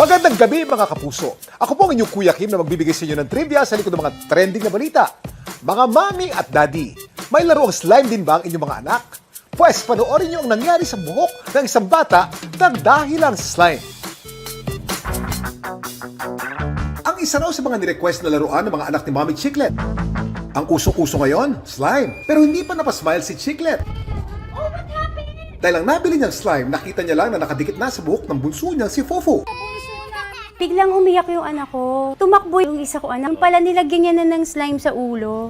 Magandang gabi mga kapuso. Ako po ang inyong Kuya Kim na magbibigay sa inyo ng trivia sa likod ng mga trending na balita. Mga mami at daddy, may laro ang slime din ba ang inyong mga anak? Pwes, panoorin niyo ang nangyari sa buhok ng isang bata na dahilan sa slime. Ang isa raw sa mga nirequest na laruan ng mga anak ni Mami Chiclet. Ang usong-uso ngayon, slime. Pero hindi pa napasmile si Chiclet. Dahil ang nabili niyang slime, nakita niya lang na nakadikit na sa buhok ng bunso niyang si Fofo. Biglang umiyak yung anak ko. Tumakbo yung isa ko anak. Pala nilagyan niya na ng slime sa ulo.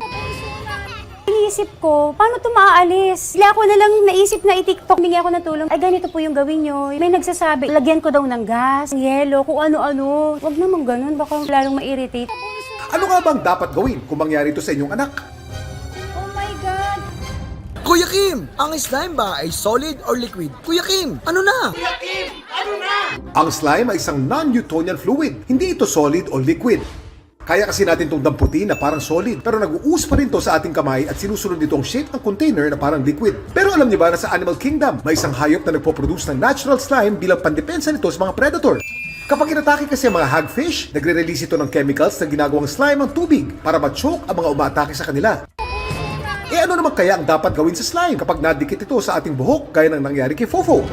Iniisip ko, paano ito maaalis? Sila ako na lang naisip na i-TikTok. Bingi ako ng tulong. Ay, ganito po yung gawin nyo. May nagsasabi, lagyan ko daw ng gas, yelo, kung ano-ano. Huwag naman ganun, baka lalong ma-irritate. Ano nga bang dapat gawin kung mangyari ito sa inyong anak? Oh my God! Kuya Kim, ang slime ba ay solid or liquid? Kuya Kim, ano na? Ang slime ay isang non-Newtonian fluid. Hindi ito solid o liquid. Kaya kasi natin itong damputin na parang solid, pero nag-uus pa rin ito sa ating kamay at sinusunod nito ang shape ng container na parang liquid. Pero alam niyo ba na sa Animal Kingdom, may isang hayop na nagpo-produce ng natural slime bilang pandepensa nito sa mga predator. Kapag inatake kasi ang mga hagfish, nagre-release ito ng chemicals na ginagawang slime ang tubig para ma-choke ang mga umaatake sa kanila. Ano naman kaya ang dapat gawin sa slime kapag nadikit ito sa ating buhok gaya ng nangyari kay Fofo?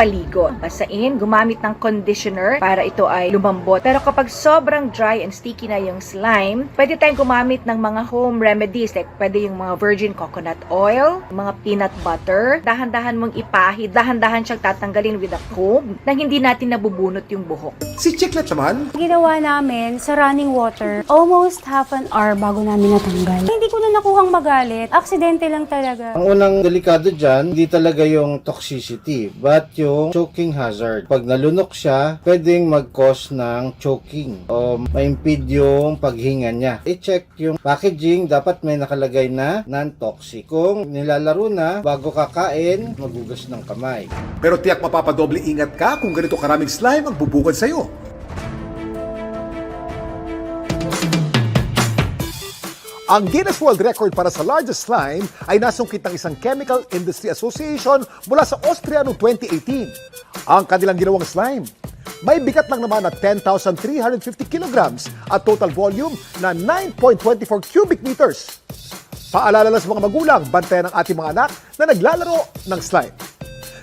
Paligo. Basain, gumamit ng conditioner para ito ay lumambot. Pero kapag sobrang dry and sticky na yung slime, pwede tayong gumamit ng mga home remedies. Like pwede yung mga virgin coconut oil, mga peanut butter. Dahan-dahan mong ipahid, dahan-dahan siyang tatanggalin with a comb nang hindi natin nabubunot yung buhok. Si Chiclet naman, Ginawa namin sa running water, almost half an hour bago namin natanggal. Hindi ko na nakuhang magalit. Aksidente lang talaga. Ang unang delikado dyan, hindi talaga yung toxicity, but yung choking hazard. Pag nalunok siya, pwedeng mag-cause ng choking o ma-impede yung paghinga niya. I-check yung packaging, dapat may nakalagay na non-toxic. Kung nilalaro na, bago kakain, magugas ng kamay. pero tiyak mapapadoble ingat ka kung ganito karaming slime ang bubukod sa'yo. Ang Guinness World Record para sa largest slime ay nasungkit ng isang Chemical Industry Association mula sa Austria noong 2018. Ang kanilang ginawang slime, may bigat lang naman na 10,350 kilograms at total volume na 9.24 cubic meters. Paalala lang sa mga magulang, bantayan ang ating mga anak na naglalaro ng slime.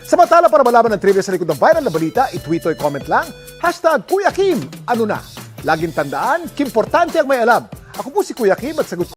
Samantala, para malaman ng trivia sa likod ng viral na balita, i-tweet o i-comment lang, #Kuya Kim, ano na? Laging tandaan, kimportante ang may alam. Ako po si Kuya Kim at sagot